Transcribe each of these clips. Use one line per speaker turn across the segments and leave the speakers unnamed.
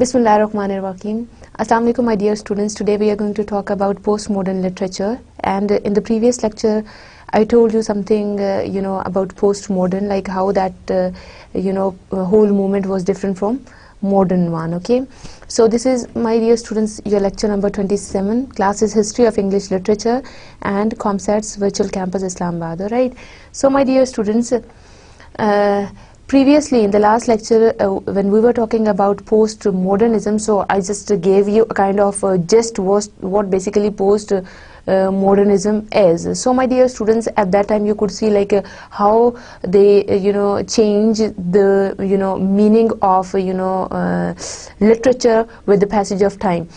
Bismillahirrahmanirrahim. Assalamu alaikum, my dear students. Today we are going to talk about postmodern literature, and in the previous lecture I told you something about postmodern, like how that whole movement was different from modern one. Okay, so this is, my dear students, your lecture number 27. Class is History of English Literature and ComSat's Virtual Campus Islamabad. Alright, so my dear students, previously in the last lecture when we were talking about postmodernism, so I just gave you a kind of gist what basically postmodernism is. So my dear students, at that time you could see like how they change the meaning of literature with the passage of time.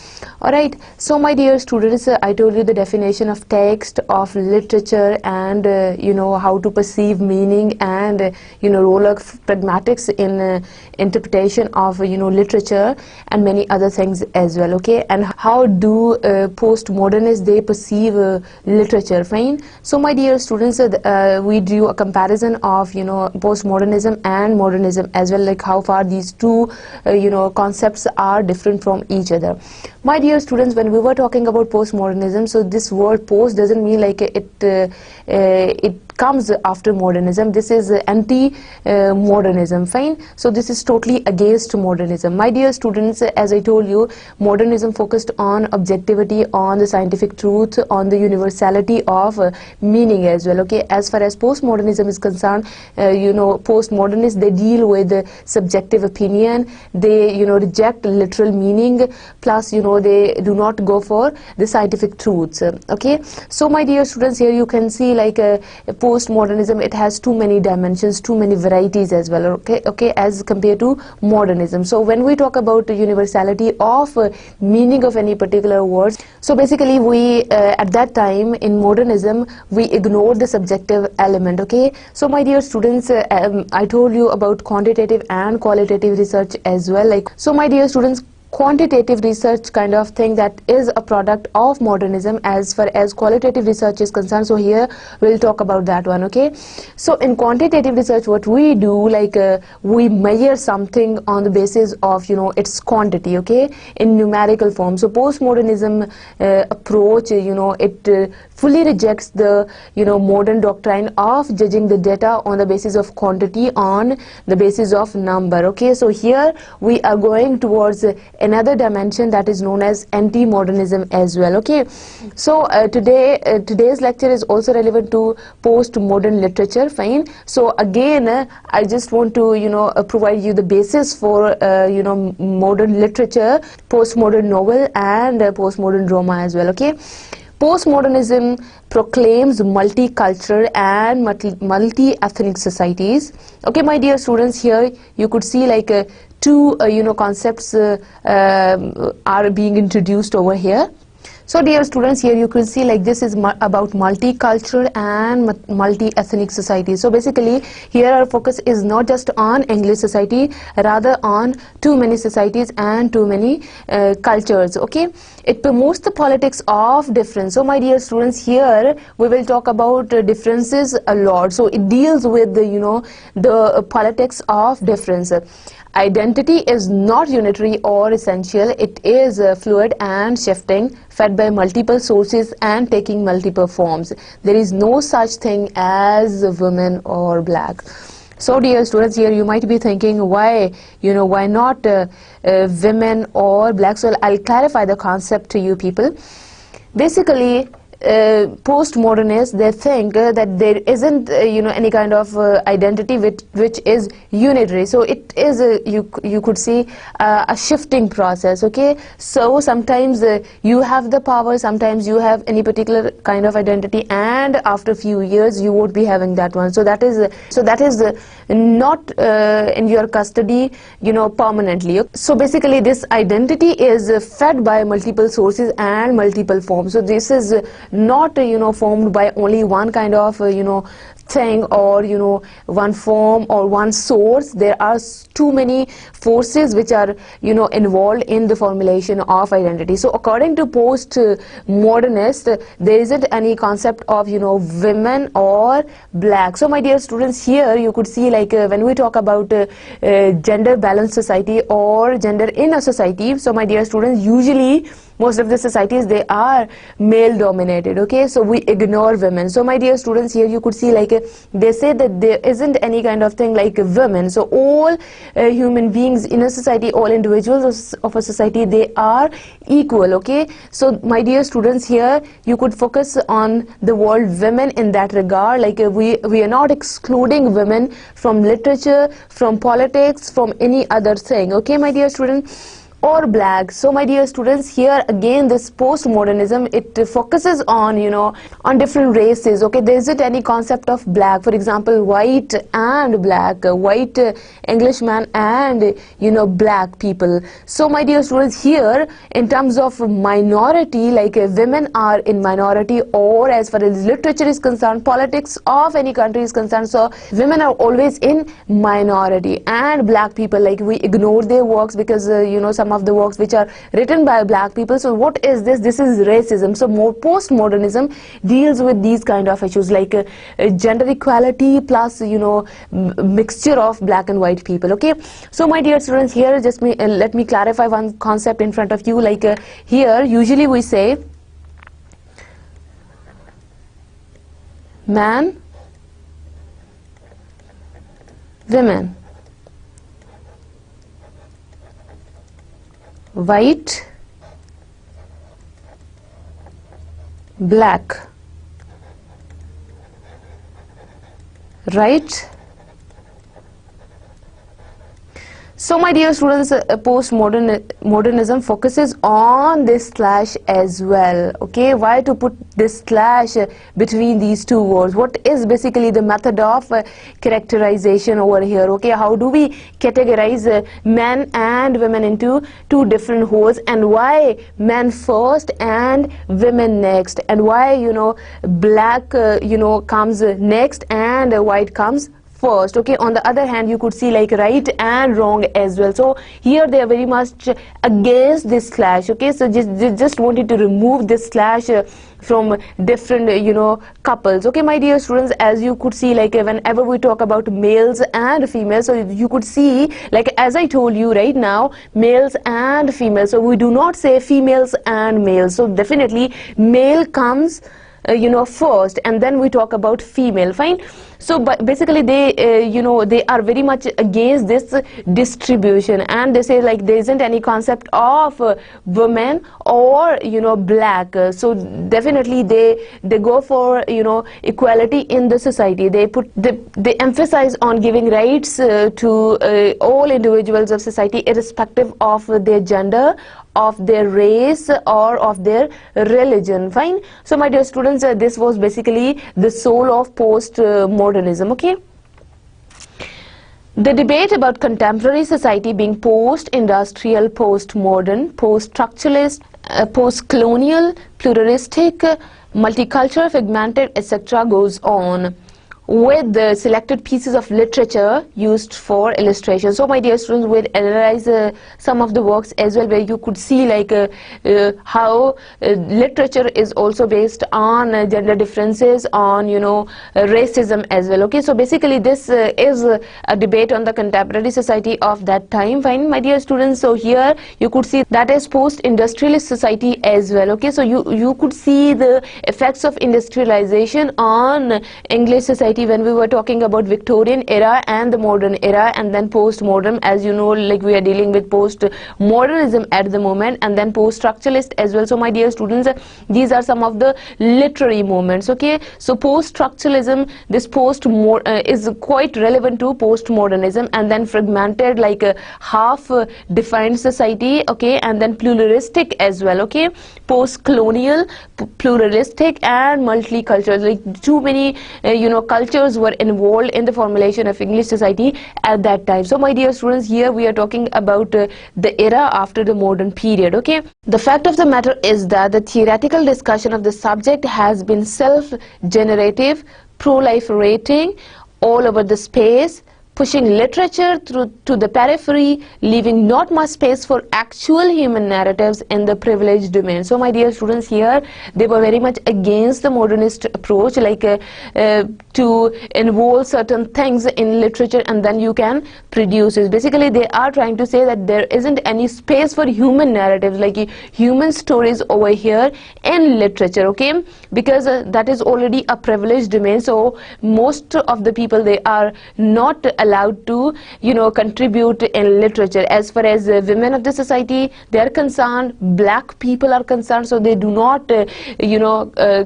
Alright, so my dear students, I told you the definition of text, of literature, and how to perceive meaning, and role of pragmatics in interpretation of literature, and many other things as well. Okay, and how do postmodernists they perceive literature. Fine. So my dear students, we drew a comparison of postmodernism and modernism as well, like how far these two concepts are different from each other. My dear students, when we were talking about postmodernism, so this word post doesn't mean like it comes after modernism. This is anti-modernism. Fine. So this is totally against modernism. My dear students, as I told you, modernism focused on objectivity, on the scientific truth, on the universality of meaning as well. Okay, as far as postmodernism is concerned, postmodernists, they deal with subjective opinion. They reject literal meaning, plus they do not go for the scientific truths. Okay, so my dear students, here you can see like postmodernism, it has too many dimensions, too many varieties as well. Okay, as compared to modernism. So when we talk about the universality of meaning of any particular words, so basically we at that time in modernism we ignored the subjective element. Okay, so my dear students, I told you about quantitative and qualitative research as well. Like, so my dear students, quantitative research kind of thing, that is a product of modernism as far as qualitative research is concerned. So here we'll talk about that one. Okay, so in quantitative research what we do, like we measure something on the basis of its quantity, okay, in numerical form. So postmodernism approach, it fully rejects the modern doctrine of judging the data on the basis of quantity, on the basis of number. Okay, so here we are going towards another dimension that is known as anti-modernism as well. Okay, so today's lecture is also relevant to post-modern literature. Fine. So again, I just want to provide you the basis for modern literature, postmodern novel, and postmodern drama as well. Okay, postmodernism proclaims multicultural and multi-ethnic societies. Okay, my dear students, here you could see like two concepts are being introduced over here. So dear students, here you can see like this is about multicultural and multi-ethnic society. So basically here our focus is not just on English society, rather on too many societies and too many cultures. Okay, it promotes the politics of difference. So my dear students, here we will talk about differences a lot. So it deals with the politics of difference. Identity is not unitary or essential. It is fluid and shifting, fed by multiple sources and taking multiple forms. There is no such thing as women or black. So dear students, here you might be thinking, why not women or black? So I'll clarify the concept to you people. Basically, postmodernists, they think that there isn't any kind of identity which is unitary. So it is you could see a shifting process. Okay, so sometimes you have the power, sometimes you have any particular kind of identity, and after a few years you won't be having that one. So that is not in your custody permanently. So basically this identity is fed by multiple sources and multiple forms. So this is not formed by only one kind of thing or one form or one source. There are too many forces which are involved in the formulation of identity. So according to postmodernists, there isn't any concept of women or black. So my dear students, here you could see like when we talk about gender balanced society or gender in a society, so my dear students, usually most of the societies, they are male dominated, okay, so we ignore women. So my dear students, here you could see like they say that there isn't any kind of thing like women. So all human beings in a society, all individuals of a society, they are equal, okay. So my dear students, here you could focus on the word women in that regard, like we are not excluding women from literature, from politics, from any other thing, okay my dear students, or black. So my dear students, here again this postmodernism, it focuses on on different races, okay. There isn't any concept of black, for example white and black, white Englishman and black people. So my dear students, here in terms of minority, like women are in minority, or as far as literature is concerned, politics of any country is concerned, so women are always in minority. And black people, like we ignore their works because some of the works which are written by black people. So what is this? This is racism. So more postmodernism deals with these kind of issues like gender equality plus mixture of black and white people, okay. So my dear students, here just let me clarify one concept in front of you, like here usually we say man, women, white, black, right? So my dear students, postmodernism focuses on this slash as well, okay. Why to put this slash between these two words? What is basically the method of characterization over here, okay? How do we categorize men and women into two different wholes, and why men first and women next, and why black comes next and white comes first, okay. On the other hand, you could see like right and wrong as well. So here they are very much against this slash, okay. So just wanted to remove this slash from different couples, okay my dear students. As you could see, like whenever we talk about males and females, so you could see like as I told you right now, males and females, so we do not say females and males. So definitely male comes first, and then we talk about female, fine. So but basically they they are very much against this distribution, and they say like there isn't any concept of women or black. So definitely they go for equality in the society. They emphasize on giving rights to all individuals of society, irrespective of their gender, of their race, or of their religion, fine. So my dear students, this was basically the soul of postmodernism, okay. The debate about contemporary society being post-industrial, post-modern, post-structuralist, post-colonial, pluralistic, multicultural, fragmented, etc. goes on, with the selected pieces of literature used for illustration. So my dear students, we'll analyze some of the works as well, where you could see like how literature is also based on gender differences, on racism as well, okay. So basically this is a debate on the contemporary society of that time, fine my dear students. So here you could see that is post-industrialist society as well, okay. So you could see the effects of industrialization on English society when we were talking about Victorian era and the modern era, and then post-modern. As you know, like we are dealing with post-modernism at the moment, and then post-structuralist as well. So my dear students, these are some of the literary movements, okay. So post-structuralism, this is quite relevant to post-modernism, and then fragmented, like half defined society, okay, and then pluralistic as well, okay. Post-colonial, pluralistic, and multicultural, like too many cultures were involved in the formulation of English society at that time. So my dear students, here we are talking about the era after the modern period, okay. The fact of the matter is that the theoretical discussion of the subject has been self-generative, proliferating all over the space, pushing literature through to the periphery, leaving not much space for actual human narratives in the privileged domain. So my dear students, here they were very much against the modernist approach, like to involve certain things in literature and then you can produce it. Basically they are trying to say that there isn't any space for human narratives, like human stories over here in literature, okay, because that is already a privileged domain. So most of the people, they are not allowed to, you know, contribute in literature. As far as women of the society they are concerned, black people are concerned, so they do not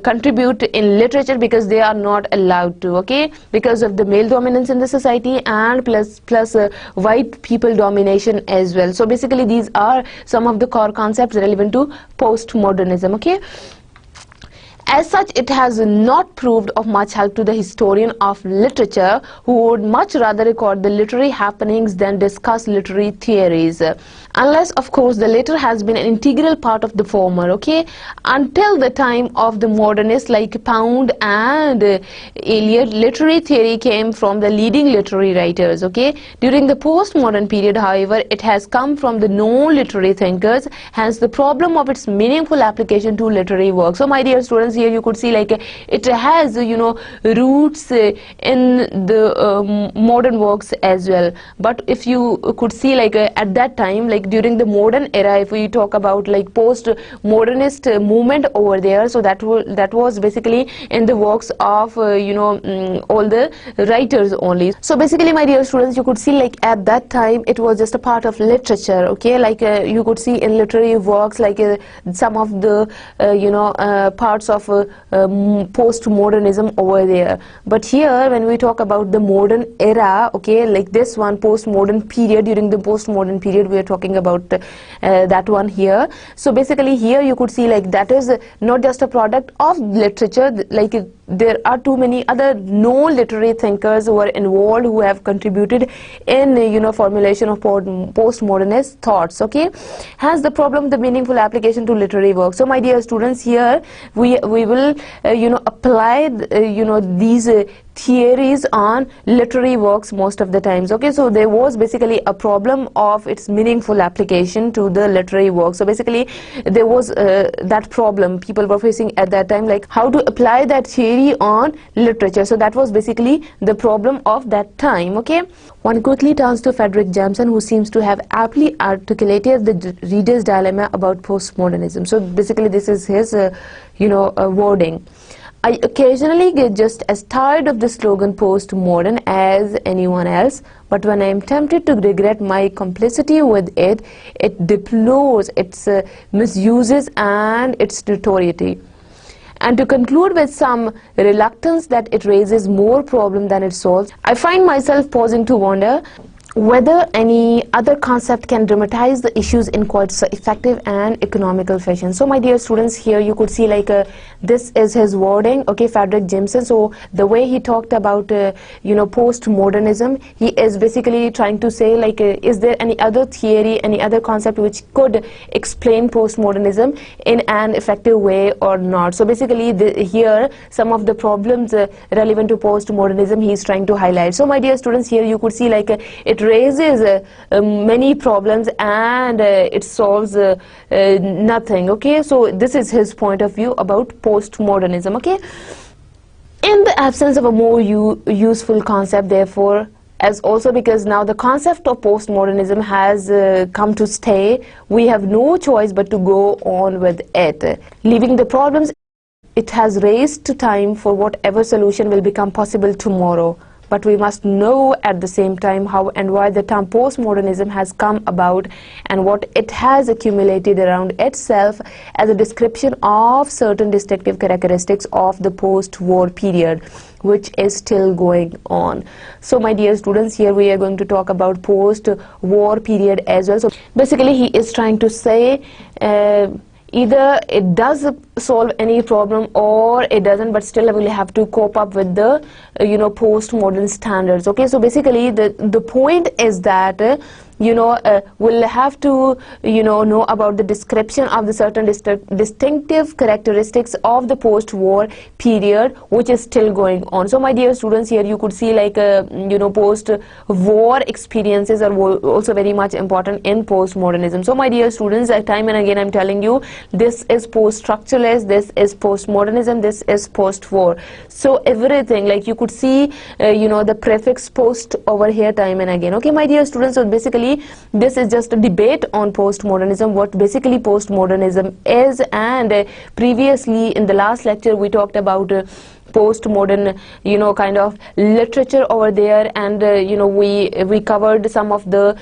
contribute in literature because they are not allowed to, okay, because of the male dominance in the society and plus white people domination as well. So basically these are some of the core concepts relevant to postmodernism, okay. As such, it has not proved of much help to the historian of literature, who would much rather record the literary happenings than discuss literary theories. Unless, of course, the latter has been an integral part of the former, okay? Until the time of the modernists like Pound and Eliot, literary theory came from the leading literary writers, okay? During the postmodern period, however, it has come from the non-literary thinkers, hence the problem of its meaningful application to literary work. So, my dear students, here you could see like it has, you know, roots in the modern works as well. But if you could see like at that time, like during the modern era, if we talk about like post-modernist movement over there, so that was basically in the works of all the writers only. So basically, my dear students, you could see like at that time it was just a part of literature, okay, like you could see in literary works like some of the parts of postmodernism over there. But here when we talk about the modern era, okay, like this one, postmodern period, during the postmodern period we are talking about that one here. So basically here you could see like that is not just a product of literature, like there are too many other no-literary thinkers who are involved, who have contributed in formulation of postmodernist thoughts, okay. Hence the problem, the meaningful application to literary work. So my dear students, here we will apply these theories on literary works most of the times, okay. So there was basically a problem of its meaningful application to the literary work. So basically there was that problem people were facing at that time, like how to apply that theory on literature. So that was basically the problem of that time, okay. One quickly turns to Frederick Jameson, who seems to have aptly articulated the reader's dilemma about postmodernism. So basically this is his wording. I occasionally get just as tired of the slogan postmodern as anyone else, but when I am tempted to regret my complicity with it, it deplores its misuses and its notoriety. And to conclude with some reluctance that it raises more problem than it solves, I find myself pausing to wonder whether any other concept can dramatize the issues in quite so effective and economical fashion. So my dear students, here you could see like this is his wording, okay, Frederick Jameson. So the way he talked about postmodernism, he is basically trying to say like is there any other theory, any other concept which could explain postmodernism in an effective way or not. So basically here some of the problems relevant to postmodernism he is trying to highlight. So my dear students, here you could see like it raises many problems and it solves nothing, okay. So this is his point of view about postmodernism, okay. In the absence of a more useful concept, therefore, as also because now the concept of postmodernism has come to stay, we have no choice but to go on with it, leaving the problems it has raised to time for whatever solution will become possible tomorrow. But we must know at the same time how and why the term postmodernism has come about and what it has accumulated around itself as a description of certain distinctive characteristics of the post-war period, which is still going on. So my dear students, here we are going to talk about post-war period as well. So basically he is trying to say either it does solve any problem or it doesn't, but still we will have to cope up with the postmodern standards, okay. So basically the point is that will have to know about the description of the certain distinctive characteristics of the post-war period which is still going on. So my dear students, here you could see like post-war experiences are also very much important in postmodernism. So my dear students, time and again I'm telling you, this is post-structuralist, this is postmodernism, this is post-war. So everything, like you could see the prefix post over here time and again. Okay my dear students, so basically this is just a debate on postmodernism, what basically postmodernism is. And previously in the last lecture we talked about postmodern kind of literature over there, and we covered some of the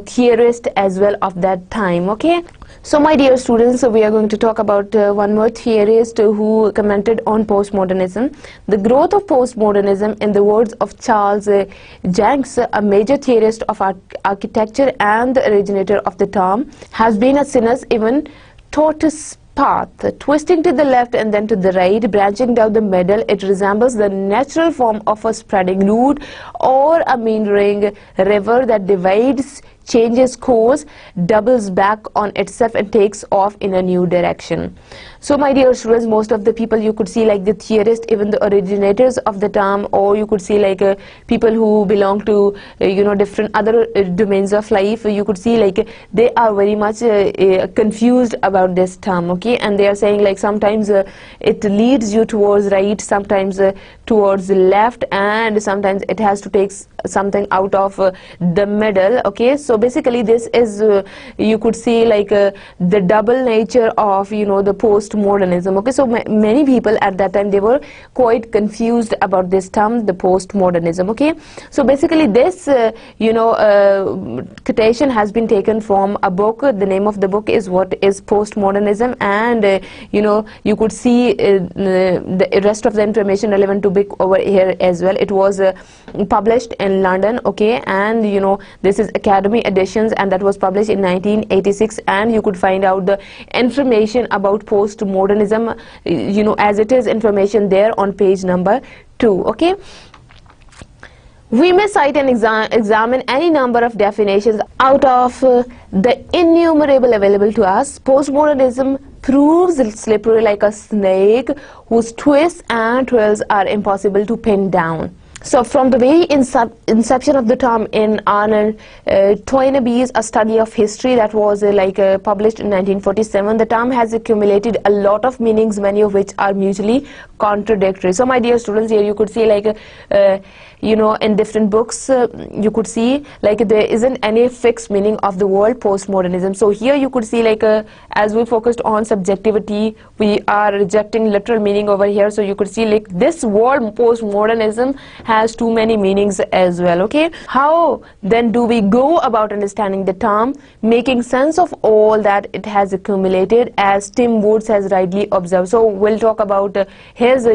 theorists as well of that time. Okay, so my dear students, we are going to talk about one more theorist who commented on postmodernism. The growth of postmodernism, in the words of Charles Jencks, a major theorist of architecture and the originator of the term, has been a sinuous, even tortoise path, twisting to the left and then to the right, branching down the middle. It resembles the natural form of a spreading root or a meandering river that divides, changes course, doubles back on itself and takes off in a new direction. So my dear students, most of the people you could see like the theorists, even the originators of the term, or you could see like people who belong to different other domains of life, you could see like they are very much confused about this term. Okay, and they are saying like sometimes it leads you towards right, sometimes towards left, and sometimes it has to take something out of the middle. Okay, so basically this is you could see like the double nature of the postmodernism. Okay, so many people at that time, they were quite confused about this term, the postmodernism. Okay, so basically this quotation has been taken from a book. The name of the book is What is Postmodernism, and you could see the rest of the information relevant to book over here as well. It was published in London. Okay, and this is Academy editions, and that was published in 1986, and you could find out the information about postmodernism as it is information there on page number 2. Okay, we may cite and examine any number of definitions out of the innumerable available to us. Postmodernism proves slippery like a snake whose twists and twirls are impossible to pin down. So from the very inception of the term in Arnold Toynbee's A Study of History, that was published in 1947, the term has accumulated a lot of meanings, many of which are mutually contradictory. So my dear students, here you could see like in different books you could see like there isn't any fixed meaning of the word postmodernism. So here you could see like as we focused on subjectivity, we are rejecting literal meaning over here. So you could see like this word postmodernism has too many meanings as well. Okay, how then do we go about understanding the term, making sense of all that it has accumulated, as Tim Woods has rightly observed? So we'll talk about his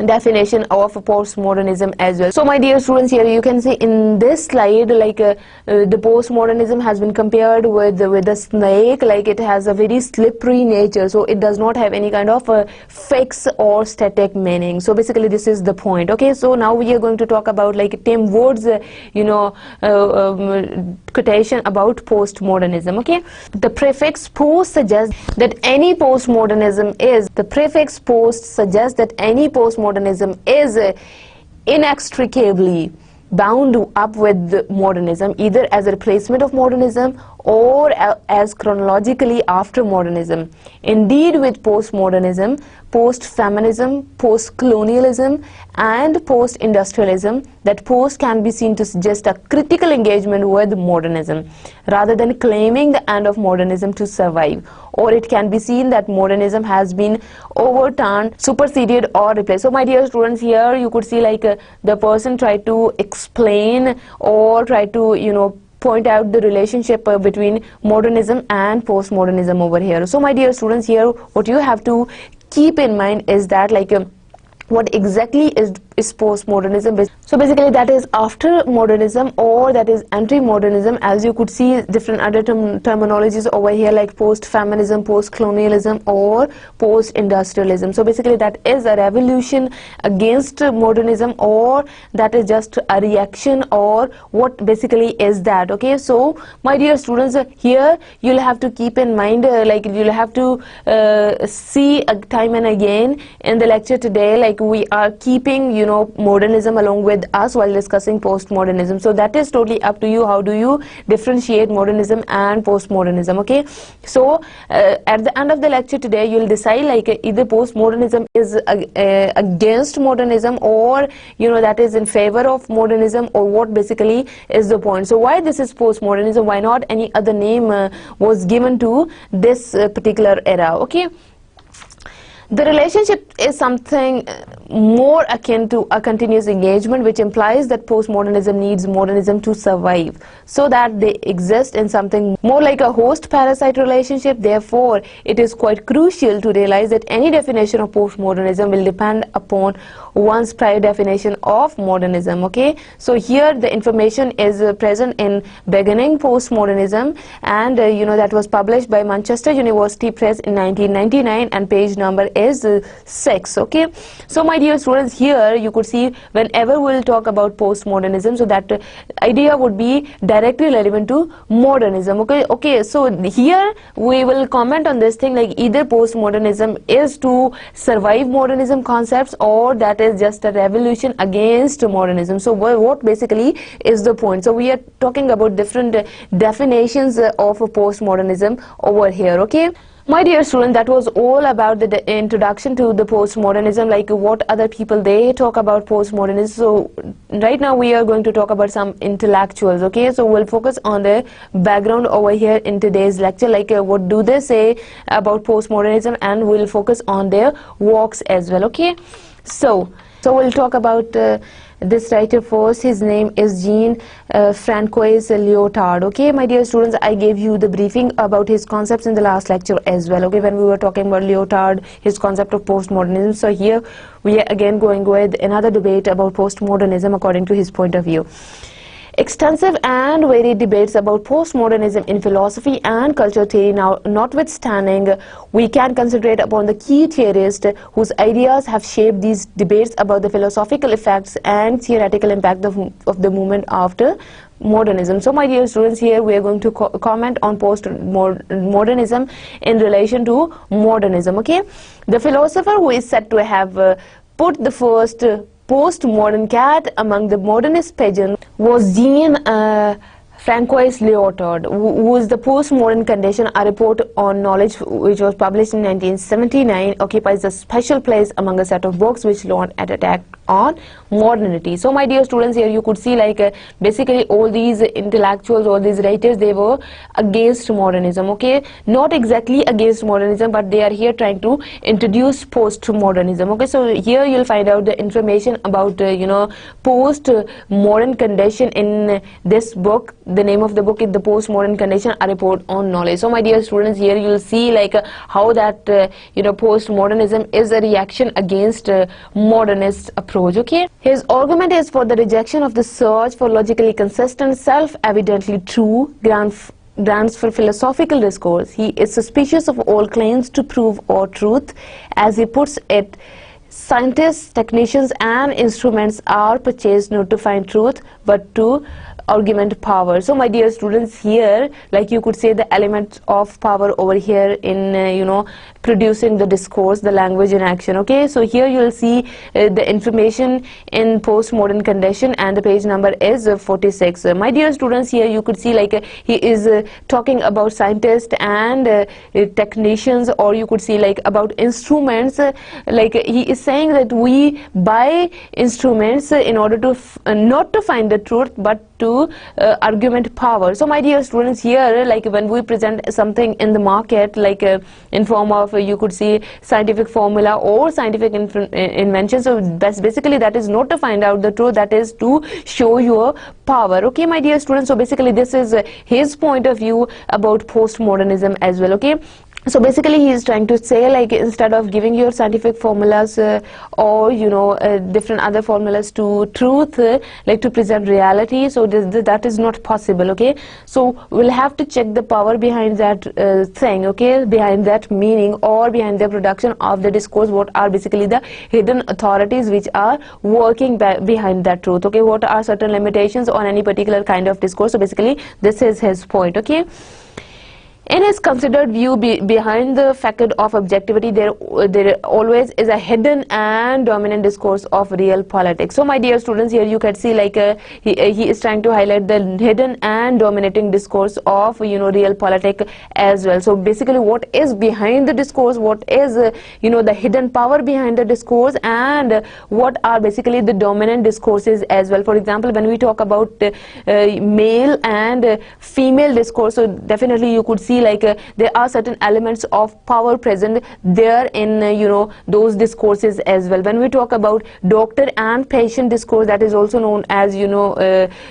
definition of postmodernism as well. So my dear students, here you can see in this slide like the postmodernism has been compared with a snake. Like it has a very slippery nature, so it does not have any kind of fixed or static meaning. So basically this is the point. Okay, so now we are going to talk about like Tim Woods quotation about postmodernism. Okay, the prefix post suggests that any postmodernism is inextricably bound up with modernism, either as a replacement of modernism or as chronologically after modernism. Indeed, with postmodernism, post-feminism, post-colonialism and post-industrialism, that post can be seen to suggest a critical engagement with modernism rather than claiming the end of modernism to survive. Or it can be seen that modernism has been overturned, superseded or replaced. So my dear students, here you could see like the person tried to explain or try to point out the relationship between modernism and postmodernism over here. So my dear students, here what you have to keep in mind is that like what exactly is postmodernism. So basically that is after modernism, or that is anti-modernism. As you could see, different other terminologies over here, like post-feminism, post-colonialism, or post-industrialism. So basically that is a revolution against modernism, or that is just a reaction, or what basically is that. Okay, so my dear students, here you'll have to keep in mind, like you'll have to see time and again in the lecture today, like we are keeping, you know, modernism along with us while discussing postmodernism. So that is totally up to you. How do you differentiate modernism and postmodernism? Okay, so at the end of the lecture today, you'll decide like either postmodernism is against modernism, or you know, that is in favor of modernism, or what basically is the point. So why this is postmodernism? Why not any other name was given to this particular era? Okay. The relationship is something more akin to a continuous engagement, which implies that postmodernism needs modernism to survive, so that they exist in something more like a host-parasite relationship. Therefore, it is quite crucial to realize that any definition of postmodernism will depend upon one's prior definition of modernism. Okay, so here the information is present in Beginning Postmodernism, and you know, that was published by Manchester University Press in 1999, and page number is 6. Okay, so my dear students, here you could see whenever we'll talk about postmodernism, so that idea would be directly relevant to modernism. Okay, so here we will comment on this thing, like either postmodernism is to survive modernism concepts, or that is just a revolution against modernism. So what basically is the point? So we are talking about different definitions of postmodernism over here. Okay, my dear student, that was all about the introduction to the postmodernism, like what other people they talk about postmodernism. So right now we are going to talk about some intellectuals. Okay, so we'll focus on the background over here in today's lecture, like what do they say about postmodernism, and we'll focus on their works as well. Okay, so we'll talk about this writer first. His name is Jean-François Lyotard. Okay, my dear students, I gave you the briefing about his concepts in the last lecture as well. Okay, when we were talking about Lyotard, his concept of postmodernism. So here we are again going with another debate about postmodernism according to his point of view. Extensive and varied debates about postmodernism in philosophy and culture theory. Now, notwithstanding, we can concentrate upon the key theorists whose ideas have shaped these debates about the philosophical effects and theoretical impact of the movement after modernism. So my dear students, here we are going to comment on postmodernism in relation to modernism. Okay, the philosopher who is said to have put the first postmodern cat among the modernist pageants was Jean-François Lyotard, who is the postmodern condition. A report on knowledge, which was published in 1979, occupies a special place among a set of books which launched an attack on modernity. So my dear students, here you could see like basically all these intellectuals, all these writers, they were against modernism. Okay, not exactly against modernism, but they are here trying to introduce postmodernism. Okay, so here you'll find out the information about you know, post-modern condition in this book. The name of the book is The Postmodern Condition, a report on knowledge. So my dear students, here you'll see like how that you know, postmodernism is a reaction against modernist approach. Okay, his argument is for the rejection of the search for logically consistent, self-evidently true grounds for philosophical discourse. He is suspicious of all claims to prove or truth. As he puts it, scientists, technicians and instruments are purchased not to find truth but to argument power. So my dear students, here like you could say the element of power over here in you know, producing the discourse, the language in action. Okay, so here you'll see the information in postmodern condition, and the page number is 46. My dear students, here you could see like he is talking about scientists and technicians, or you could see like about instruments. Like he is saying that we buy instruments in order to not to find the truth but to argument power. So my dear students, here like when we present something in the market, like in form of you could see scientific formula or scientific invention, so basically that is not to find out the truth, that is to show your power. Okay, my dear students, so basically this is his point of view about postmodernism as well. Okay, So basically he is trying to say, like, instead of giving your scientific formulas or different other formulas to truth, like to present reality, so that is not possible. Okay, so we'll have to check the power behind that thing, okay, behind that meaning or behind the production of the discourse. What are basically the hidden authorities which are working behind that truth? Okay, what are certain limitations on any particular kind of discourse? So basically this is his point. Okay, in his considered view, behind the facade of objectivity, there always is a hidden and dominant discourse of real politics. So my dear students, here you can see, like, he is trying to highlight the hidden and dominating discourse of real politics as well. So basically what is behind the discourse, what is the hidden power behind the discourse, and what are basically the dominant discourses as well. For example, when we talk about male and female discourse, so definitely you could see, like, there are certain elements of power present there in those discourses as well. When we talk about doctor and patient discourse, that is also known as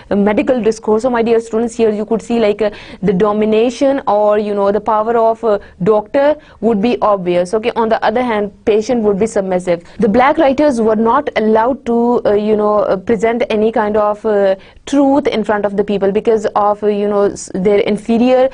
medical discourse. So my dear students, here you could see, like, the domination or the power of doctor would be obvious. Okay, on the other hand, patient would be submissive. The black writers were not allowed to present any kind of truth in front of the people because of their inferior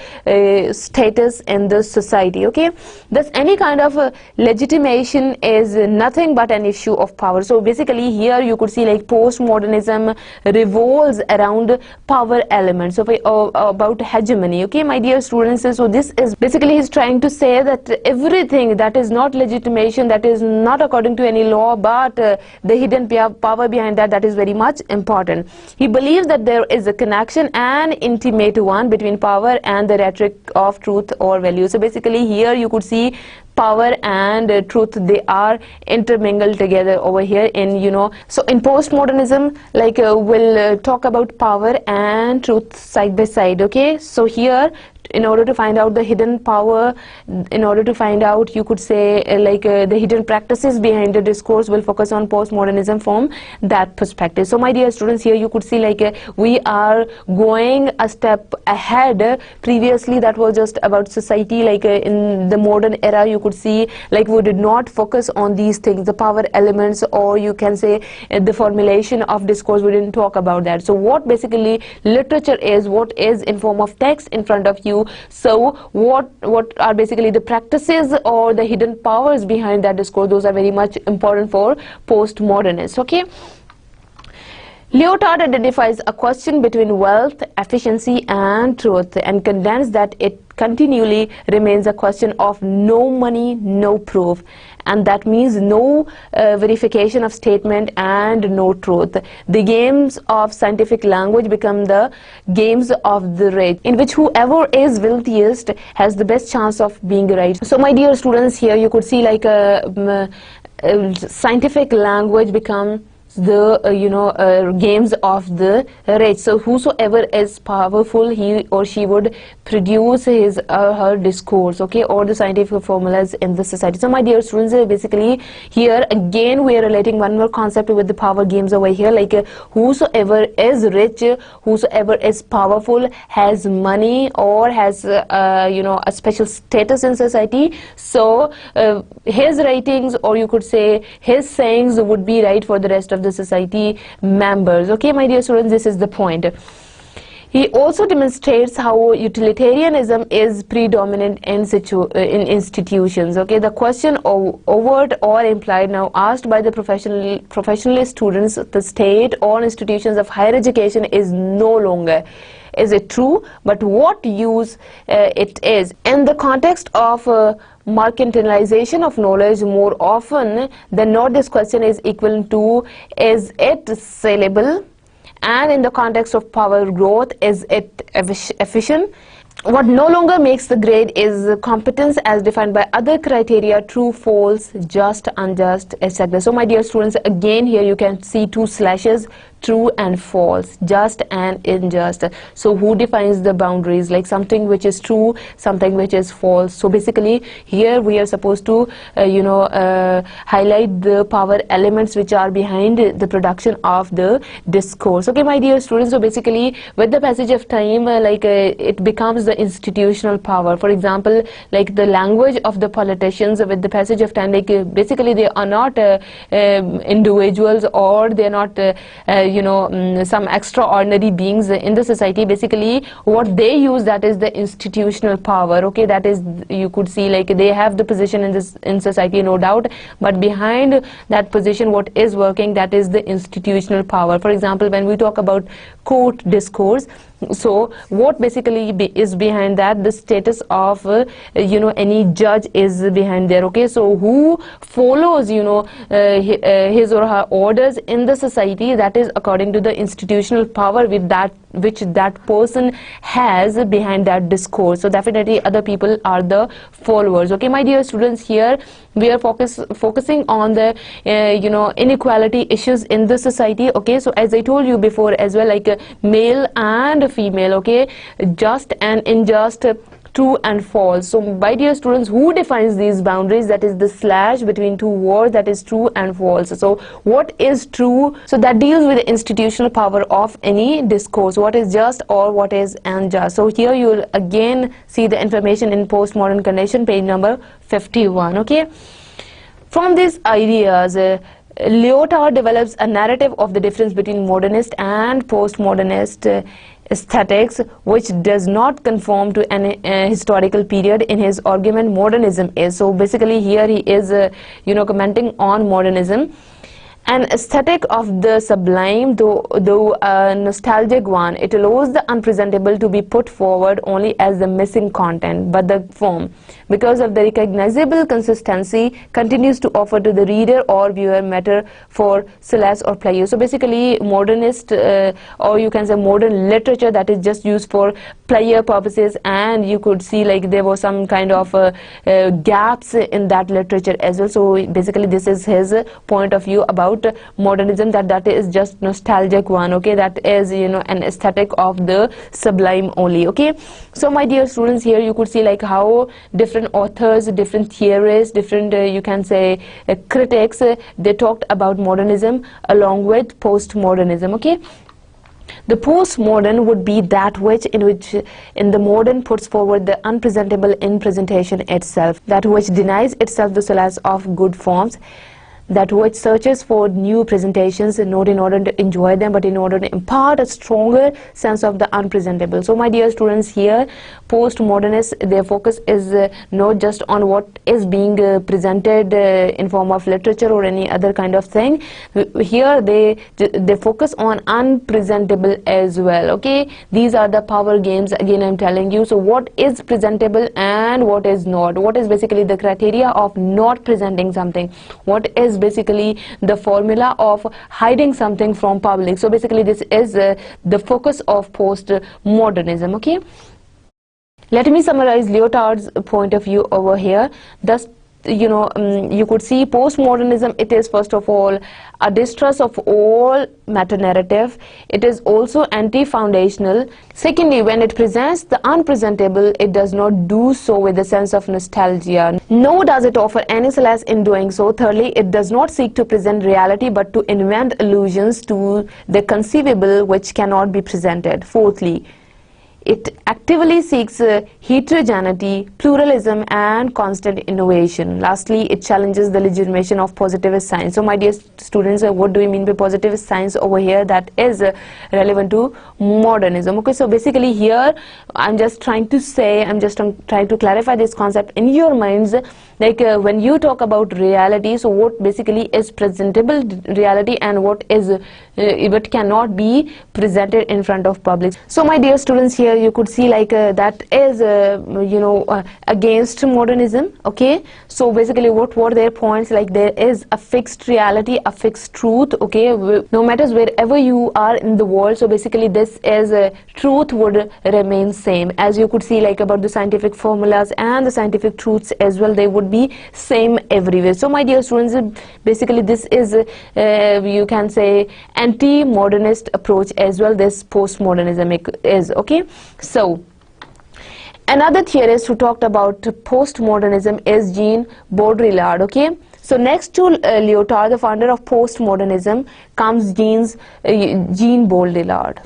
status in the society. Okay, thus any kind of legitimation is nothing but an issue of power. So basically here you could see, like, postmodernism revolves around power elements, okay, about hegemony. Okay, my dear students, so this is basically he's trying to say that everything that is not legitimation, that is not according to any law, but the hidden power behind that is very much important. He believes that there is a connection, an intimate one, between power and the rhetoric of truth or value. So basically here you could see power and truth, they are intermingled together over here in so in postmodernism, like, we'll talk about power and truth side by side. Okay, so here in order to find out the hidden power, in order to find out, you could say, the hidden practices behind the discourse, will focus on postmodernism from that perspective. So my dear students, here you could see, like, we are going a step ahead. Previously that was just about society, like, in the modern era you could see, like, we did not focus on these things, the power elements, or you can say the formulation of discourse. We didn't talk about that. So what basically literature is, what is in form of text in front of you. So what are basically the practices or the hidden powers behind that discourse? Those are very much important for postmodernists. Okay, Lyotard identifies a question between wealth, efficiency and truth, and contends that it continually remains a question of no money, no proof, and that means no verification of statement and no truth. The games of scientific language become the games of the rich, in which whoever is wealthiest has the best chance of being right. So my dear students, here you could see, like, scientific language become the games of the rich. So whosoever is powerful, he or she would produce his or her discourse, okay, or the scientific formulas in the society. So my dear students, basically here again we are relating one more concept with the power games over here, like, whosoever is rich, whosoever is powerful, has money or has a special status in society. So his writings, or you could say his sayings, would be right for the rest of the society members. Okay, my dear students, this is the point. He also demonstrates how utilitarianism is predominant in institutions. Okay, the question, overt or implied, now asked by the professional students, the state or institutions of higher education, is no longer, is it true, but what use it is. In the context of mercantilization of knowledge, more often than not, this question is equivalent to, is it sellable? And in the context of power growth, is it efficient? What no longer makes the grade is competence as defined by other criteria: true, false, just, unjust, etc. So my dear students, again here you can see two slashes: true and false, just and unjust. So who defines the boundaries, like something which is true, something which is false? So basically here we are supposed to highlight the power elements which are behind the production of the discourse. Okay, my dear students, so basically with the passage of time, it becomes the institutional power. For example, like the language of the politicians, with the passage of time, basically they are not individuals, or they are not some extraordinary beings in the society. Basically what they use, that is the institutional power. Okay, that is, you could see, like they have the position in society, no doubt, but behind that position what is working, that is the institutional power. For example, when we talk about court discourse, so what basically is behind that? The status of any judge is behind there. Okay, so who follows his or her orders in the society, that is according to the institutional power which that person has behind that discourse. So definitely other people are the followers. Okay, my dear students, here we are focusing on the inequality issues in the society. Okay, so as I told you before as well, like male and female, okay, just and unjust, true and false. So my dear students, who defines these boundaries? That is the slash between two words, that is true and false. So what is true? So that deals with the institutional power of any discourse, what is just or what is unjust. So here you will again see the information in postmodern condition, page number 51. Okay, from these ideas, Lyotard develops a narrative of the difference between modernist and postmodernist aesthetics, which does not conform to an historical period. In his argument, modernism is. So basically here he is commenting on modernism. An aesthetic of the sublime, though a nostalgic one, it allows the unpresentable to be put forward only as the missing content, but the form, because of the recognizable consistency, continues to offer to the reader or viewer matter for solace or pleasure. So basically modernist or you can say modern literature, that is just used for pleasure purposes, and you could see like there was some kind of gaps in that literature as well. So basically this is his point of view about modernism, that is just nostalgic one. Okay, that is an aesthetic of the sublime only. Okay, so my dear students, here you could see like how different authors, different theorists, different you can say critics, they talked about modernism along with postmodernism. Okay, the postmodern would be that which in the modern puts forward the unpresentable in presentation itself, that which denies itself the solace of good forms, that which searches for new presentations, not in order to enjoy them, but in order to impart a stronger sense of the unpresentable. So my dear students, here postmodernists, their focus is not just on what is being presented in form of literature or any other kind of thing. Here they focus on unpresentable as well. Okay, these are the power games, again I'm telling you. So what is presentable and what is not? What is basically the criteria of not presenting something? What is basically the formula of hiding something from public? So basically this is the focus of postmodernism. Okay, let me summarize Lyotard's point of view over here. Thus, you could see postmodernism, it is first of all a distrust of all meta-narrative. It is also anti-foundational. Secondly, when it presents the unpresentable, it does not do so with a sense of nostalgia, nor does it offer any solace in doing so. Thirdly, it does not seek to present reality but to invent allusions to the conceivable which cannot be presented. Fourthly, it actively seeks heterogeneity, pluralism and constant innovation. Lastly, it challenges the legitimation of positivist science. So my dear students, what do we mean by positivist science over here? That is relevant to modernism. Okay, so basically here I'm just trying to clarify this concept in your minds. Like when you talk about reality, so what basically is presentable reality and what is what cannot be presented in front of public. So my dear students, here here you could see like that is against modernism. Okay, so basically what were their points? Like there is a fixed reality, a fixed truth. Okay, no matters wherever you are in the world, so basically this is truth would remain same. As you could see like about the scientific formulas and the scientific truths as well, they would be same everywhere. So my dear students, basically this is you can say anti-modernist approach as well, this postmodernism is. Okay, so another theorist who talked about postmodernism is Jean Baudrillard. Okay, so next to Lyotard, the founder of postmodernism, comes Jean Baudrillard.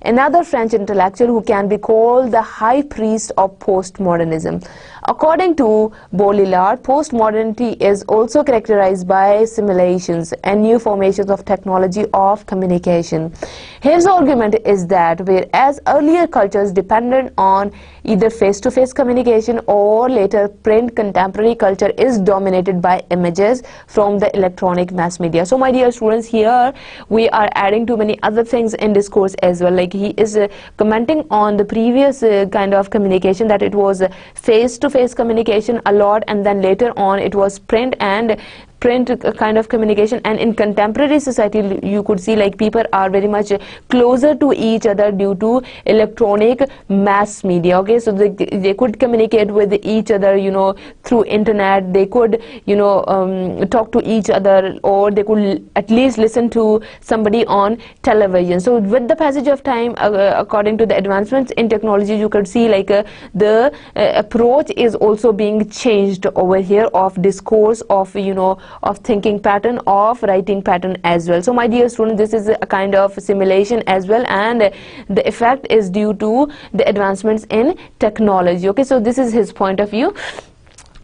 Another French intellectual who can be called the high priest of postmodernism. According to Baudrillard, postmodernity is also characterized by simulations and new formations of technology of communication. His argument is that whereas earlier cultures depended on either face-to-face communication or later print, contemporary culture is dominated by images from the electronic mass media. So my dear students, here we are adding too many other things in discourse as well. Like he is commenting on the previous kind of communication, that it was face-to-face communication a lot, and then later on it was print kind of communication. And in contemporary society you could see like people are very much closer to each other due to electronic mass media. Okay, so they could communicate with each other, through internet. They could talk to each other, or they could at least listen to somebody on television. So with the passage of time, according to the advancements in technology, you could see like the approach is also being changed over here, of discourse, of thinking pattern, of writing pattern as well. So my dear students, this is a kind of simulation as well, and the effect is due to the advancements in technology. Okay, so this is his point of view.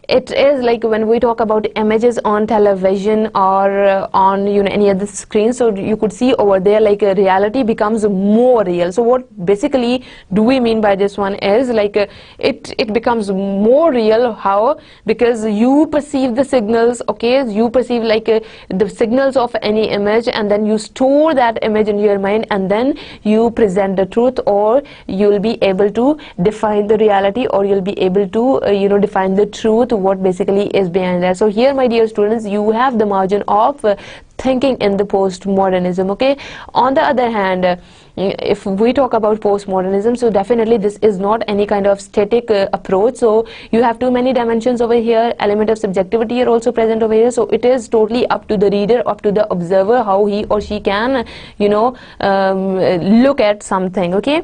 It is like when we talk about images on television or on any other screen, so you could see over there like reality becomes more real. So what basically do we mean by this one is like it becomes more real. How? Because you perceive the signals. Okay, you perceive like the signals of any image, and then you store that image in your mind, and then you present the truth, or you'll be able to define the reality, or you'll be able to define the truth, what basically is behind that. So here my dear students, you have the margin of thinking in the postmodernism. Okay, on the other hand, if we talk about postmodernism, so definitely this is not any kind of static approach. So you have too many dimensions over here, element of subjectivity are also present over here. So it is totally up to the reader, up to the observer, how he or she can look at something. Okay,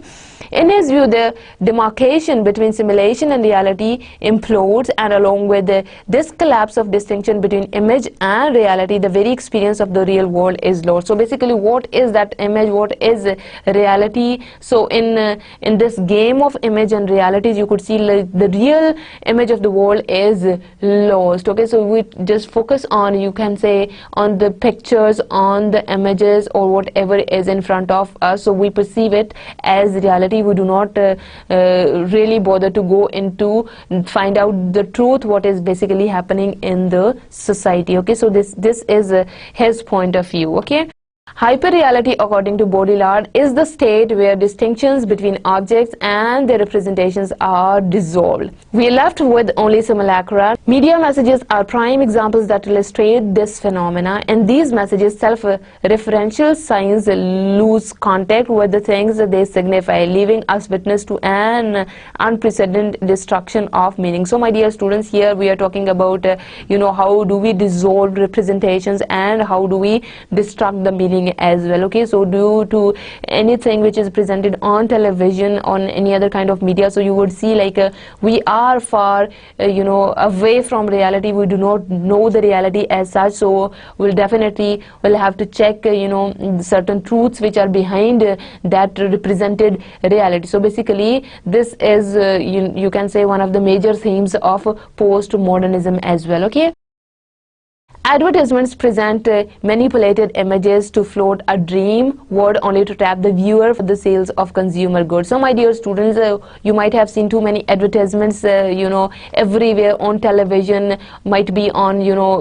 in his view, the demarcation between simulation and reality implodes, and along with this collapse of distinction between image and reality, the very experience of the real world is lost. So basically, what is that image, what is reality? So in this game of image and realities, you could see like the real image of the world is lost. Okay, so we just focus on, you can say, on the pictures, on the images, or whatever is in front of us. So we perceive it as reality. We do not really bother to go into find out the truth, what is basically happening in the society. Okay, so this is his point of view. Okay, hyperreality, according to Baudrillard, is the state where distinctions between objects and their representations are dissolved. We are left with only simulacra. Media messages are prime examples that illustrate this phenomena. In these messages, self-referential signs lose contact with the things that they signify, leaving us witness to an unprecedented destruction of meaning. So my dear students, here we are talking about how do we dissolve representations and how do we destruct the meaning as well. Okay, so due to anything which is presented on television, on any other kind of media, so you would see like we are far away from reality. We do not know the reality as such, so we'll definitely will have to check certain truths which are behind that represented reality. So basically this is you can say one of the major themes of postmodernism as well. Okay, Advertisements present manipulated images to float a dream word only to trap the viewer for the sales of consumer goods. So my dear students, you might have seen too many advertisements, everywhere on television, might be on,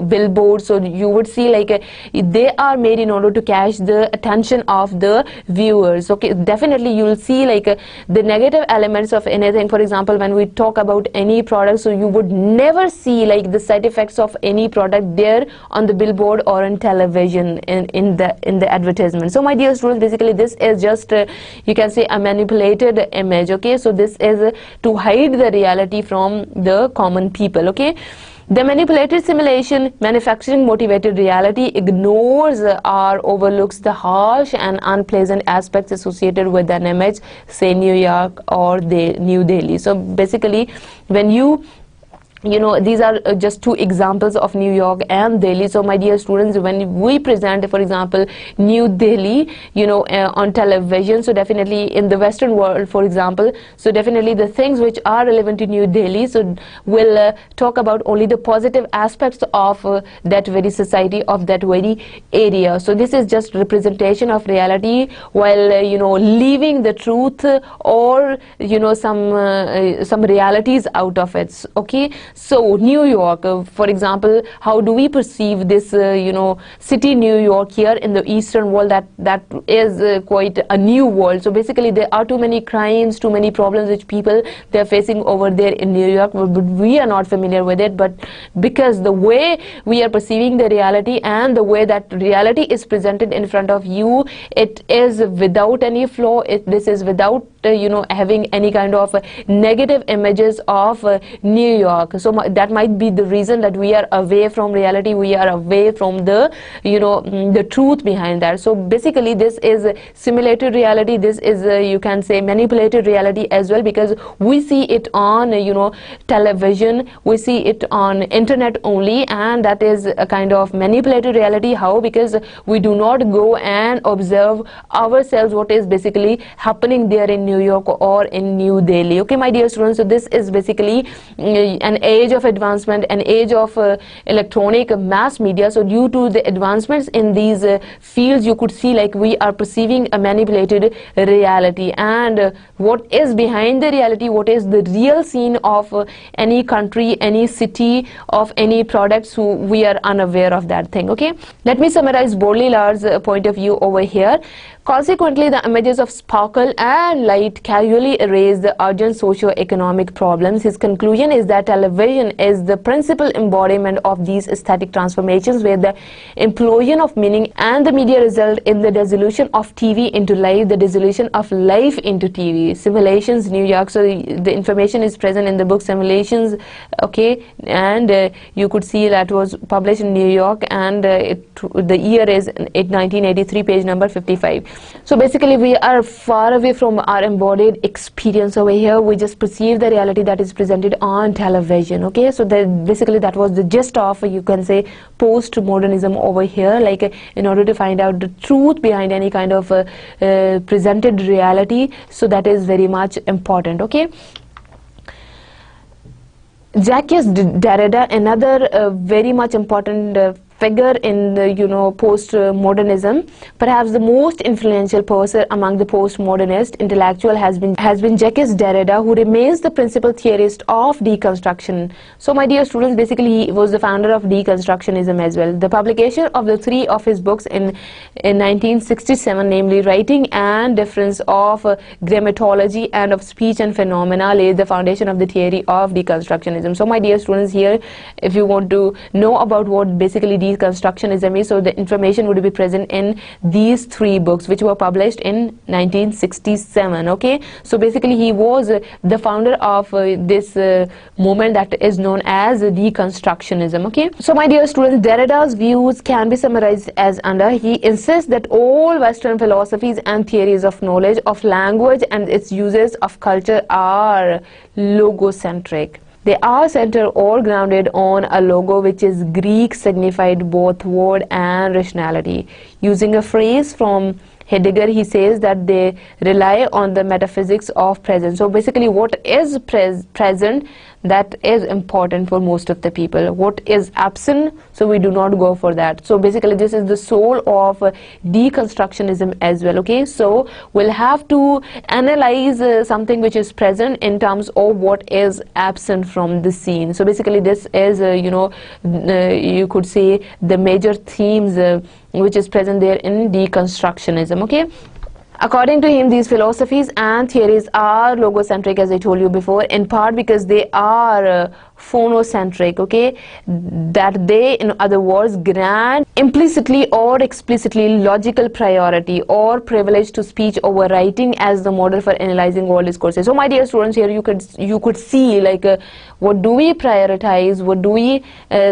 billboards. So you would see like they are made in order to catch the attention of the viewers. Okay, definitely you will see like the negative elements of anything. For example, when we talk about any product, so you would never see like the side effects of any product there on the billboard or on television in the advertisement. So my dear students, basically this is just you can say a manipulated image. Okay, so this is to hide the reality from the common people. Okay, the manipulated simulation, manufacturing motivated reality ignores or overlooks the harsh and unpleasant aspects associated with an image, say New York or New Delhi. So basically when these are just two examples of New York and Delhi. So my dear students, when we present, for example, New Delhi, on television, so definitely in the Western world, for example, so definitely the things which are relevant to New Delhi, so will talk about only the positive aspects of that very society, of that very area. So this is just representation of reality, while leaving the truth or some realities out of it. Okay. So New York, for example, how do we perceive this city New York here in the Eastern world? That is quite a new world. So basically there are too many crimes, too many problems which people they're facing over there in New York, but we are not familiar with it. But because the way we are perceiving the reality and the way that reality is presented in front of you, it is without any flaw. This is without having any kind of negative images of New York. So that might be the reason that we are away from reality, we are away from the the truth behind that. So basically this is simulated reality, this is you can say manipulated reality as well, because we see it on television, we see it on internet only, and that is a kind of manipulated reality. How? Because we do not go and observe ourselves what is basically happening there in New York or in New Delhi. Okay, my dear students, so this is basically an age of advancement, an age of electronic mass media. So due to the advancements in these fields, you could see like we are perceiving a manipulated reality, and what is behind the reality, what is the real scene of any country, any city, of any products, who we are unaware of that thing. Okay, let me summarize Baudrillard's point of view over here. Consequently, the images of sparkle and light casually erase the urgent socio-economic problems. His conclusion is that television is the principal embodiment of these aesthetic transformations, where the implosion of meaning and the media result in the dissolution of TV into life, the dissolution of life into TV. Simulations, New York. So the information is present in the book Simulations. Okay, and you could see that was published in New York, and the year is 1983, page number 55. So basically we are far away from our embodied experience over here. We just perceive the reality that is presented on television. Okay, so basically that was the gist of, you can say, postmodernism over here, like in order to find out the truth behind any kind of presented reality. So that is very much important. Okay, Jacques Derrida, another very much important figure in the postmodernism, perhaps the most influential person among the postmodernist intellectual has been Jacques Derrida, who remains the principal theorist of deconstruction. So my dear students, basically he was the founder of deconstructionism as well. The publication of the three of his books in 1967, namely Writing and Difference of Grammatology and of Speech and Phenomena, laid the foundation of the theory of deconstructionism. So my dear students, here if you want to know about what basically deconstructionism is, so the information would be present in these three books which were published in 1967. Okay, so basically he was the founder of this movement that is known as deconstructionism. Okay, so my dear students, Derrida's views can be summarized as under: he insists that all Western philosophies and theories of knowledge, of language and its uses, of culture are logocentric. They are centered or grounded on a logo, which is Greek, signified both word and rationality. Using a phrase from Heidegger, he says that they rely on the metaphysics of present. So basically what is present, that is important for most of the people. What is absent, so we do not go for that. So basically this is the soul of deconstructionism as well. Okay, so we'll have to analyze something which is present in terms of what is absent from the scene. So basically this is you could say the major themes which is present there in deconstructionism. Okay, according to him, these philosophies and theories are logocentric, as I told you before, in part because they are phonocentric, okay, that they, in other words, grant implicitly or explicitly logical priority or privilege to speech over writing as the model for analyzing all discourses. So my dear students, here you could see like what do we prioritize, what do we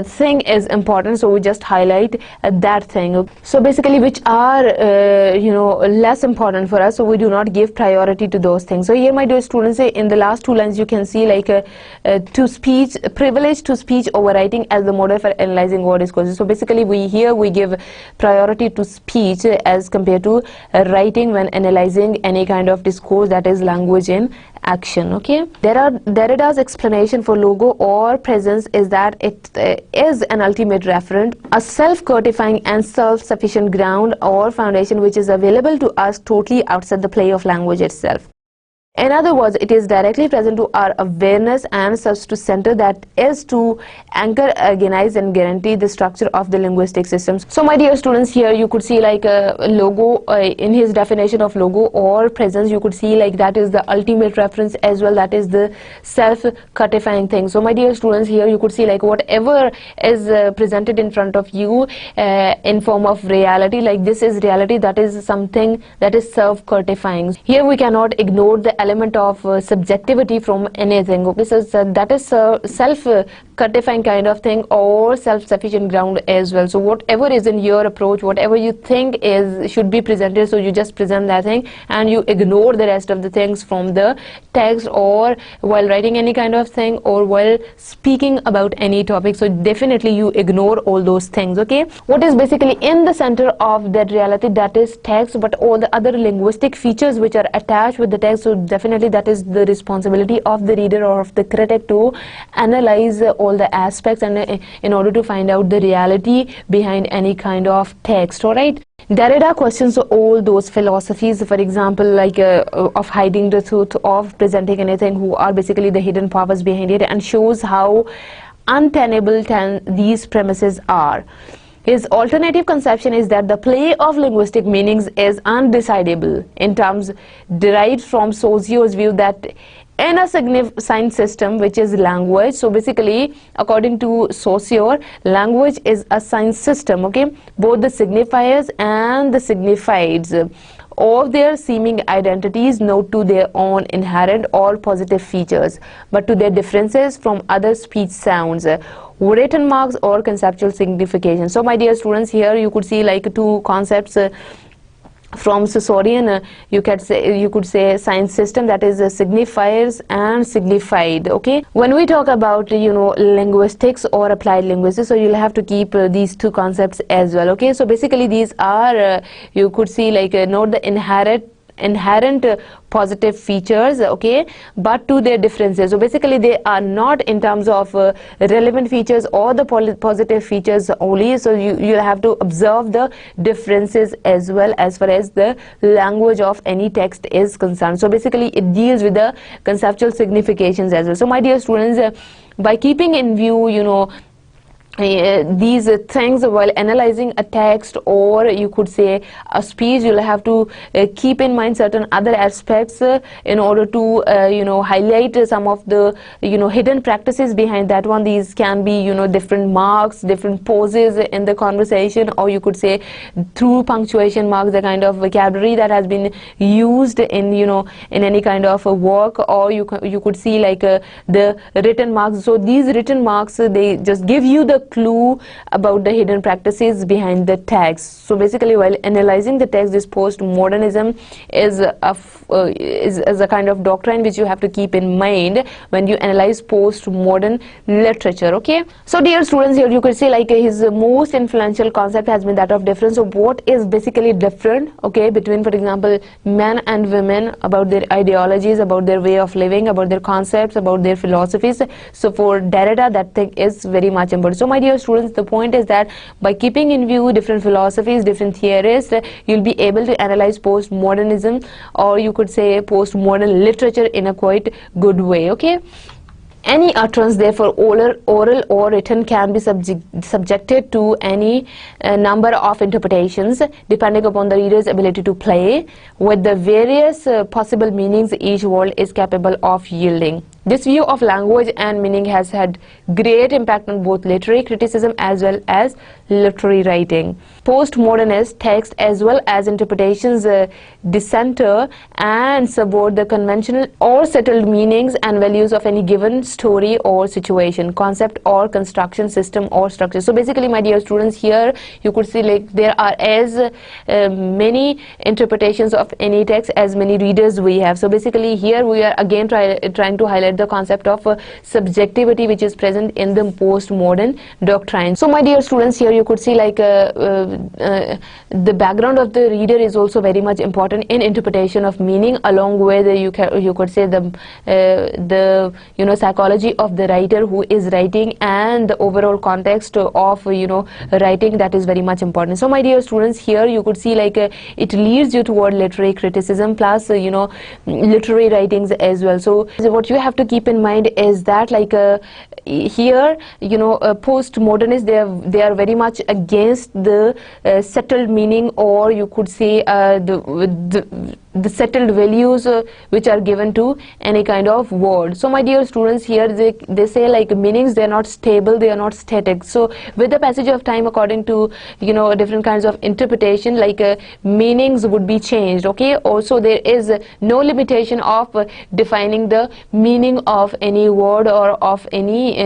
think is important, so we just highlight that thing. So basically which are less important for us, so we do not give priority to those things. So here my dear students, in the last two lines you can see like to speech, privilege to speech over writing as the model for analyzing all discourses. So basically we give priority to speech as compared to writing when analyzing any kind of discourse, that is language in action. Okay, Derrida's explanation for logo or presence is that it is an ultimate referent, a self-certifying and self-sufficient ground or foundation which is available to us totally outside the play of language itself. In other words, it is directly present to our awareness and serves to center, that is to anchor, organize and guarantee the structure of the linguistic systems. So my dear students, here you could see like a logo in his definition of logo or presence, you could see like that is the ultimate reference as well, that is the self-certifying thing. So my dear students, here you could see like whatever is presented in front of you in form of reality, like this is reality, that is something that is self-certifying. Here we cannot ignore the element of subjectivity from anything. Okay, so that is self-certifying kind of thing or self-sufficient ground as well. So whatever is in your approach, whatever you think should be presented, so you just present that thing and you ignore the rest of the things from the text or while writing any kind of thing or while speaking about any topic. So definitely you ignore all those things. Okay, what is basically in the center of that reality, that is text, but all the other linguistic features which are attached with the text, so definitely that is the responsibility of the reader or of the critic to analyze all the aspects and in order to find out the reality behind any kind of text. All right, Derrida questions all those philosophies, for example, like of hiding the truth, of presenting anything, who are basically the hidden powers behind it, and shows how untenable these premises are. His alternative conception is that the play of linguistic meanings is undecidable in terms derived from Saussures' view that in a significant system which is language, so basically according to Saussure, language is a science system. Okay, both the signifiers and the signifieds of their seeming identities, not to their own inherent or positive features, but to their differences from other speech sounds, written marks or conceptual signification. So my dear students, here you could see like two concepts from Saussurian, you could say science system, that is signifiers and signified. Okay, when we talk about linguistics or applied linguistics, so you'll have to keep these two concepts as well. Okay, so basically these are you could see like not the inherent positive features, okay, but to their differences. So basically they are not in terms of relevant features or the positive features only, so you'll have to observe the differences as well as far as the language of any text is concerned. So basically it deals with the conceptual significations as well. So my dear students, by keeping in view these things while analyzing a text or you could say a speech, you'll have to keep in mind certain other aspects in order to highlight some of the hidden practices behind that one. These can be different marks, different poses in the conversation, or you could say through punctuation marks, the kind of vocabulary that has been used in in any kind of a work, or you could see like the written marks. So these written marks, they just give you the clue about the hidden practices behind the text. So basically, while analyzing the text, this postmodernism is a kind of doctrine which you have to keep in mind when you analyze postmodern literature. Okay, so dear students, here you could say like his most influential concept has been that of difference. So what is basically different, okay, between, for example, men and women, about their ideologies, about their way of living, about their concepts, about their philosophies. So for Derrida, that thing is very much important. So my dear students, the point is that by keeping in view different philosophies, different theories, you'll be able to analyze postmodernism, or you could say postmodern literature, in a quite good way. Okay, any utterance, therefore, oral or written, can be subjected to any number of interpretations depending upon the reader's ability to play with the various possible meanings each word is capable of yielding. This view of language and meaning has had great impact on both literary criticism as well as literary writing. Postmodernist texts as well as interpretations decenter and subvert the conventional or settled meanings and values of any given story or situation, concept or construction, system or structure. So basically, my dear students, here you could see like there are as many interpretations of any text as many readers we have. So basically, here we are again trying to highlight the concept of subjectivity which is present in the postmodern doctrine. So my dear students, here you could see like the background of the reader is also very much important in interpretation of meaning, along with you could say the psychology of the writer who is writing and the overall context of writing, that is very much important. So my dear students, here you could see like it leads you toward literary criticism plus literary writings as well. So what you have to keep in mind is that like here postmodernists, they are very much against the settled meaning, or you could say the settled values which are given to any kind of word. So my dear students, here they say like meanings, they are not stable, they are not static. So with the passage of time, according to different kinds of interpretation, like meanings would be changed. Okay, also there is no limitation of defining the meaning of any word or of any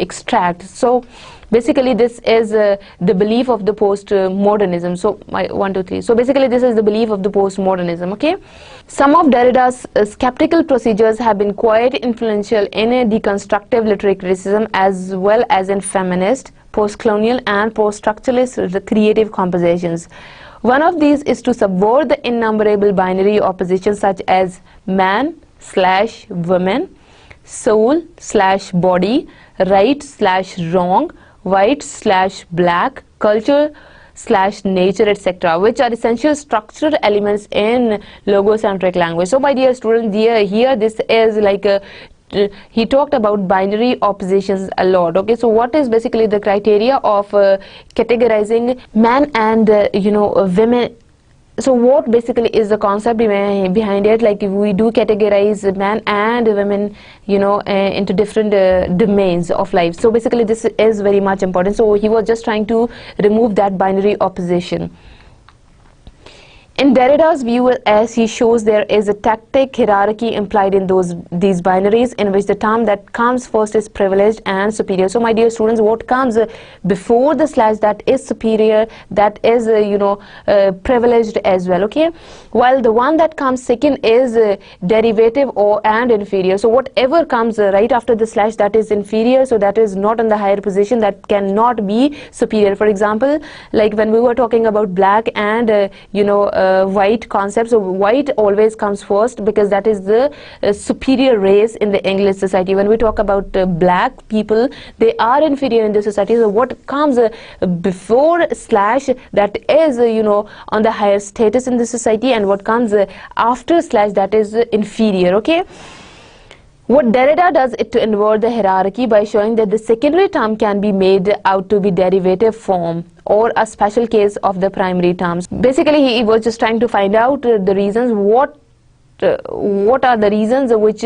extract. So basically this is the belief of the postmodernism. So my 1 2 3. So basically this is the belief of the postmodernism. Okay, some of Derrida's skeptical procedures have been quite influential in a deconstructive literary criticism as well as in feminist, post-colonial and post-structuralist creative compositions. One of these is to subvert the innumerable binary oppositions such as man/woman, soul/body, right/wrong, white/black, culture/nature, etc., which are essential structural elements in logocentric language. So my dear students, here this is like he talked about binary oppositions a lot. Okay, so what is basically the criteria of categorizing man and women? So what basically is the concept behind it? Like if we do categorize man and women into different domains of life. So basically this is very much important. So he was just trying to remove that binary opposition. In Derrida's view, as he shows, there is a tactic hierarchy implied in these binaries, in which the term that comes first is privileged and superior. So my dear students, what comes before the slash, that is superior, that is privileged as well. Okay, while the one that comes second is derivative and inferior. So whatever comes right after the slash, that is inferior, so that is not in the higher position, that cannot be superior. For example, like when we were talking about black and white concept, so white always comes first because that is the superior race in the English society. When we talk about black people, they are inferior in the society. So what comes before slash, that is on the higher status in the society, and what comes after slash, that is inferior. Okay, what Derrida does is to invert the hierarchy by showing that the secondary term can be made out to be derivative form or a special case of the primary terms. Basically, he was just trying to find out the reasons, what are the reasons which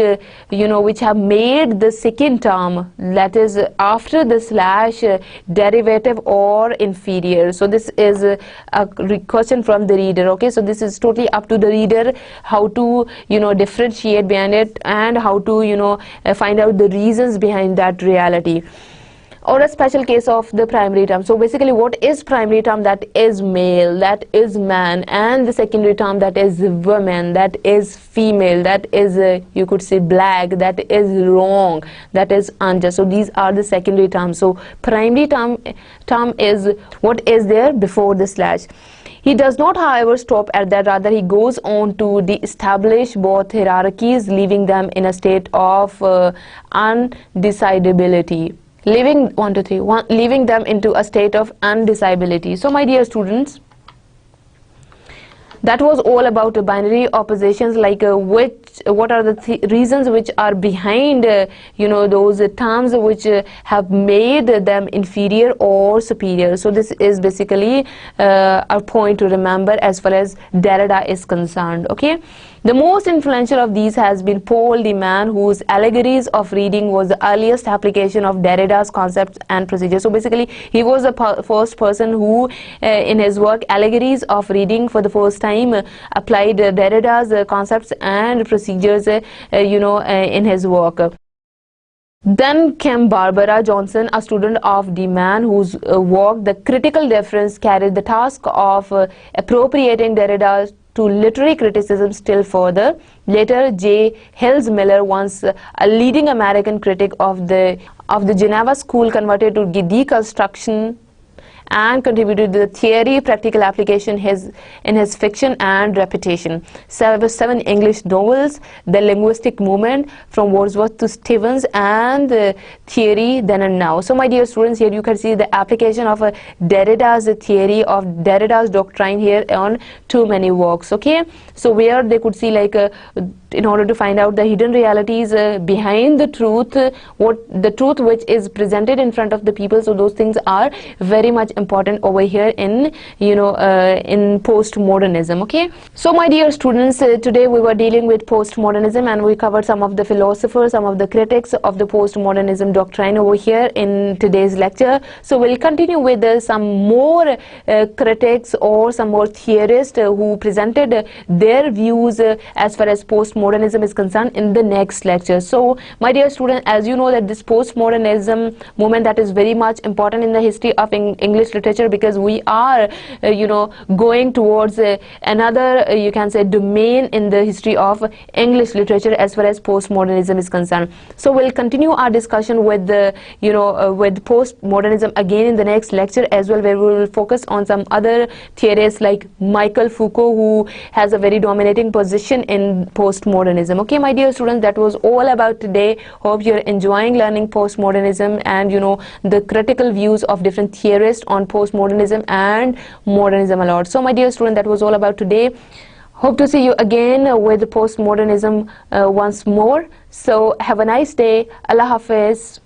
which have made the second term, that is after the slash, derivative or inferior. So this is a question from the reader. Okay, so this is totally up to the reader how to differentiate behind it and how to find out the reasons behind that reality. or a special case of the primary term. So basically, what is primary term? That is male, that is man, and the secondary term, that is woman, that is female, that is you could say black, that is wrong, that is unjust. So these are the secondary terms. So primary term is what is there before the slash. He does not, however, stop at that. Rather, he goes on to establish both hierarchies, leaving them in a state of undecidability. Leaving them into a state of undecidability. So my dear students, that was all about binary oppositions, like what are the reasons which are behind those terms which have made them inferior or superior. So this is basically a point to remember as far as Derrida is concerned. Okay, the most influential of these has been Paul, the man whose allegories of reading was the earliest application of Derrida's concepts and procedures. So basically, he was the first person who in his work Allegories of Reading for the first time applied Derrida's concepts and procedures in his work. Then came Barbara Johnson, a student of the man whose work, The Critical Difference, carried the task of appropriating Derrida to literary criticism still further. Later, J. Hills Miller, once a leading American critic of the Geneva School, converted to deconstruction and contributed to the theory practical application in his fiction and repetition. Seven English novels, The Linguistic Movement, from Wordsworth to Stevens, and Theory Then and Now. So my dear students, here you can see the application of Derrida's theory, of Derrida's doctrine here on too many works. Okay, so where they could see like in order to find out the hidden realities behind the truth, what the truth which is presented in front of the people. So those things are very much important over here in in postmodernism. Okay, so my dear students, today we were dealing with postmodernism and we covered some of the philosophers, some of the critics of the postmodernism doctrine over here in today's lecture. So we'll continue with some more critics or some more theorists who presented their views as far as postmodernism is concerned in the next lecture. So my dear students, as you know that this postmodernism movement, that is very much important in the history of English literature, because we are going towards another you can say domain in the history of English literature as far as postmodernism is concerned. So we'll continue our discussion with the with postmodernism again in the next lecture as well, where we will focus on some other theorists like Michael Foucault, who has a very dominating position in postmodernism. Okay, my dear students, that was all about today. Hope you're enjoying learning postmodernism and the critical views of different theorists on postmodernism and modernism a lot. So my dear student, that was all about today. Hope to see you again with postmodernism once more. So have a nice day. Allah Hafiz.